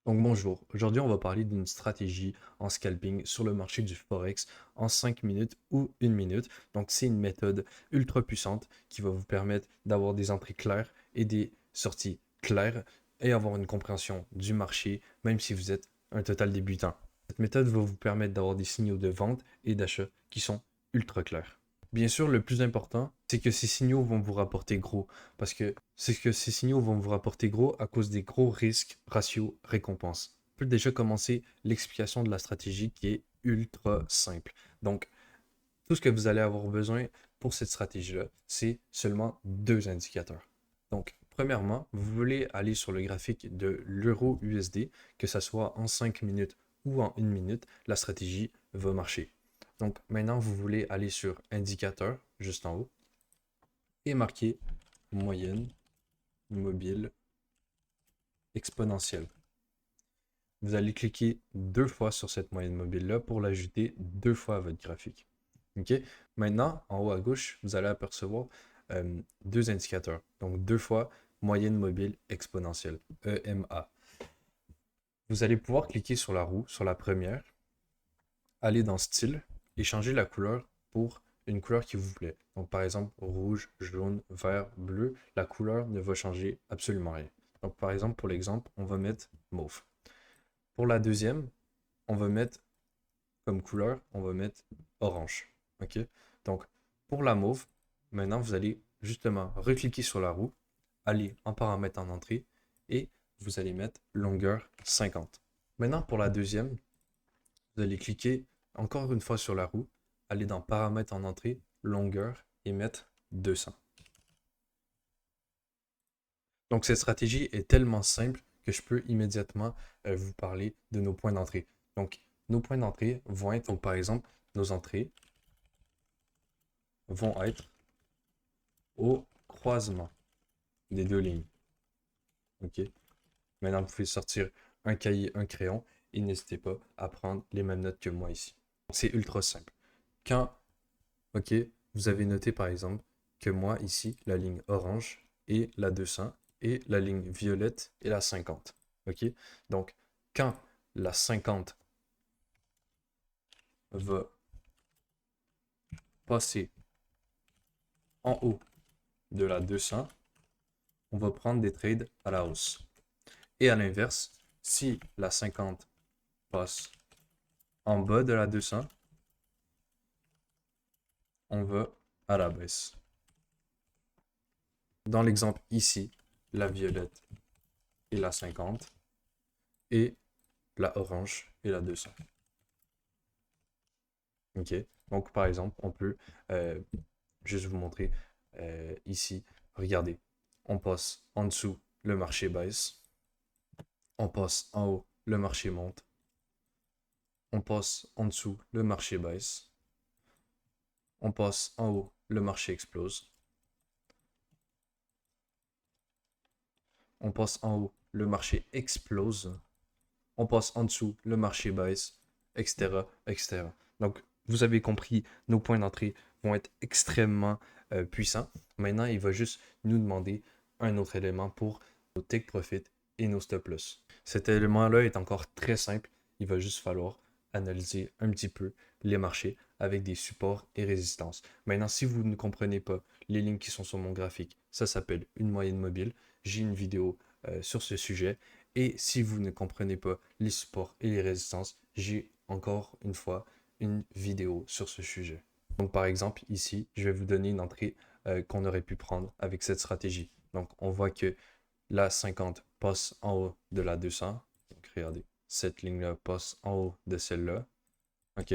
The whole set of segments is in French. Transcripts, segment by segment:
Donc bonjour, aujourd'hui on va parler d'une stratégie en scalping sur le marché du Forex en 5 minutes ou 1 minute. Donc c'est une méthode ultra puissante qui va vous permettre d'avoir des entrées claires et des sorties claires et avoir une compréhension du marché même si vous êtes un total débutant. Cette méthode va vous permettre d'avoir des signaux de vente et d'achat qui sont ultra clairs. Bien sûr, le plus important, c'est que ces signaux vont vous rapporter gros. Parce que c'est que ces signaux vont vous rapporter gros à cause des gros risques ratio récompense. On peut déjà commencer l'explication de la stratégie qui est ultra simple. Donc, tout ce que vous allez avoir besoin pour cette stratégie-là, c'est seulement deux indicateurs. Donc, premièrement, vous voulez aller sur le graphique de l'euro USD, que ce soit en 5 minutes ou en 1 minute, la stratégie va marcher. Donc, maintenant, vous voulez aller sur indicateur, juste en haut, et marquer moyenne mobile exponentielle. Vous allez cliquer deux fois sur cette moyenne mobile-là pour l'ajouter deux fois à votre graphique. OK? Maintenant, en haut à gauche, vous allez apercevoir deux indicateurs. Donc, deux fois moyenne mobile exponentielle, EMA. Vous allez pouvoir cliquer sur la roue, sur la première, aller dans Style et changer la couleur pour une couleur qui vous plaît. Donc, par exemple, rouge, jaune, vert, bleu, la couleur ne va changer absolument rien. Donc, par exemple, pour l'exemple, on va mettre mauve. Pour la deuxième, on va mettre comme couleur, on va mettre orange. OK? Donc, pour la mauve, maintenant, vous allez justement recliquer sur la roue, aller en paramètres en entrée et vous allez mettre longueur 50. Maintenant, pour la deuxième, vous allez cliquer encore une fois sur la roue, aller dans paramètres en entrée, longueur et mettre 200. Donc, cette stratégie est tellement simple que je peux immédiatement vous parler de nos points d'entrée. Donc, nos points d'entrée vont être, donc, par exemple, nos entrées vont être au croisement des deux lignes. OK? Maintenant, vous pouvez sortir un cahier, un crayon et n'hésitez pas à prendre les mêmes notes que moi ici. C'est ultra simple. Quand, OK, vous avez noté par exemple que moi ici, la ligne orange est la 200 et la ligne violette est la 50. OK? Donc, quand la 50 va passer en haut de la 200, on va prendre des trades à la hausse. Et à l'inverse, si la 50 passe en bas de la 200, on va à la baisse. Dans l'exemple ici, la violette est la 50 et la orange est la 200. OK? Donc, par exemple, on peut euh, juste vous montrer ici. Regardez, on passe en dessous, le marché baisse. On passe en haut, le marché monte. On passe en dessous, le marché baisse. On passe en haut, le marché explose. On passe en haut, le marché explose. On passe en dessous, le marché baisse, etc., etc. Donc, vous avez compris, nos points d'entrée vont être extrêmement puissants. Maintenant, il va juste nous demander un autre élément pour nos take profit et nos stop loss. Cet élément-là est encore très simple. Il va juste falloir analyser un petit peu les marchés avec des supports et résistances. Maintenant, si vous ne comprenez pas les lignes qui sont sur mon graphique, ça s'appelle une moyenne mobile. J'ai une vidéo sur ce sujet. Et si vous ne comprenez pas les supports et les résistances, j'ai encore une fois une vidéo sur ce sujet. Donc par exemple, ici, je vais vous donner une entrée qu'on aurait pu prendre avec cette stratégie. Donc on voit que la 50 passe en haut de la 200. Donc regardez, cette ligne-là passe en haut de celle-là. OK?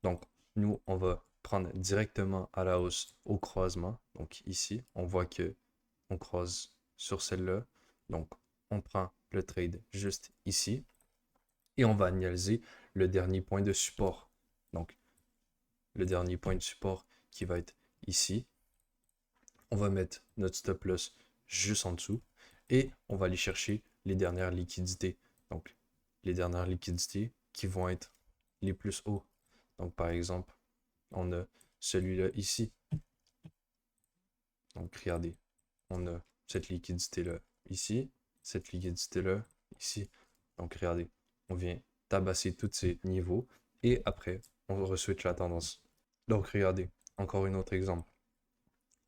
Donc nous, on va prendre directement à la hausse au croisement. Donc ici, on voit que on croise sur celle-là. Donc on prend le trade juste ici et on va analyser le dernier point de support. Donc, le dernier point de support qui va être ici. On va mettre notre stop loss juste en dessous et on va aller chercher les dernières liquidités. Donc, les dernières liquidités qui vont être les plus hauts. Donc, par exemple, on a celui-là ici. Donc, regardez, on a cette liquidité-là ici, cette liquidité-là ici. Donc regardez, on vient tabasser tous ces niveaux et après, on reswitch la tendance. Donc regardez, encore un autre exemple.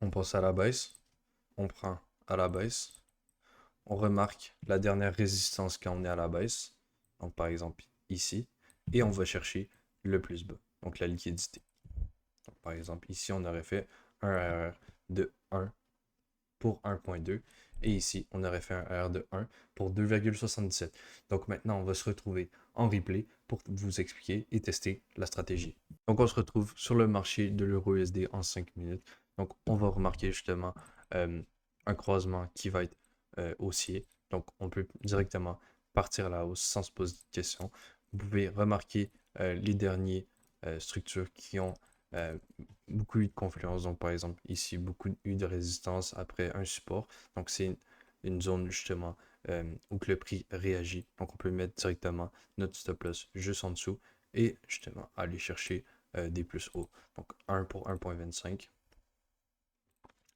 On passe à la baisse, on prend à la baisse, on remarque la dernière résistance quand on est à la baisse, donc par exemple ici, et on va chercher le plus bas, donc la liquidité. Donc, par exemple, ici, on aurait fait un RR de 1 pour 1.2, et ici, on aurait fait un RR de 1 pour 2,77. Donc maintenant, on va se retrouver en replay pour vous expliquer et tester la stratégie. Donc on se retrouve sur le marché de l'euro USD en 5 minutes. Donc on va remarquer justement un croisement qui va être haussier. Donc on peut directement partir à la hausse sans se poser de questions. Vous pouvez remarquer les dernières structures qui ont euh, beaucoup eu de confluence. Donc par exemple ici, beaucoup eu de résistance après un support. Donc c'est une zone justement où que le prix réagit. Donc on peut mettre directement notre stop loss juste en dessous et justement aller chercher des plus hauts. Donc 1 pour 1.25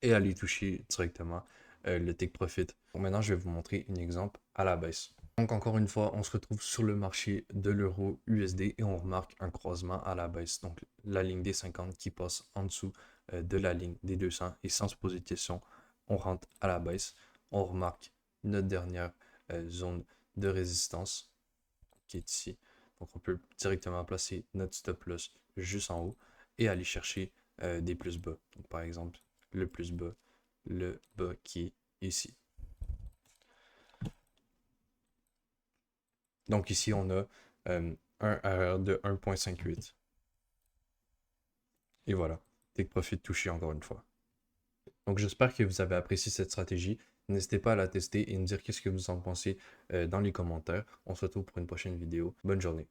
et aller toucher directement le take profit. Donc maintenant, je vais vous montrer un exemple à la baisse. Donc encore une fois, on se retrouve sur le marché de l'euro USD et on remarque un croisement à la baisse. Donc la ligne des 50 qui passe en dessous de la ligne des 200 et sans se poser de questions, on rentre à la baisse. On remarque notre dernière zone de résistance qui est ici. Donc on peut directement placer notre stop loss juste en haut et aller chercher des plus bas. Donc par exemple, le plus bas, le bas qui est ici. Donc ici, on a un RR de 1.58. Et voilà, take profit touché encore une fois. Donc j'espère que vous avez apprécié cette stratégie. N'hésitez pas à la tester et me dire qu'est-ce que vous en pensez dans les commentaires. On se retrouve pour une prochaine vidéo. Bonne journée.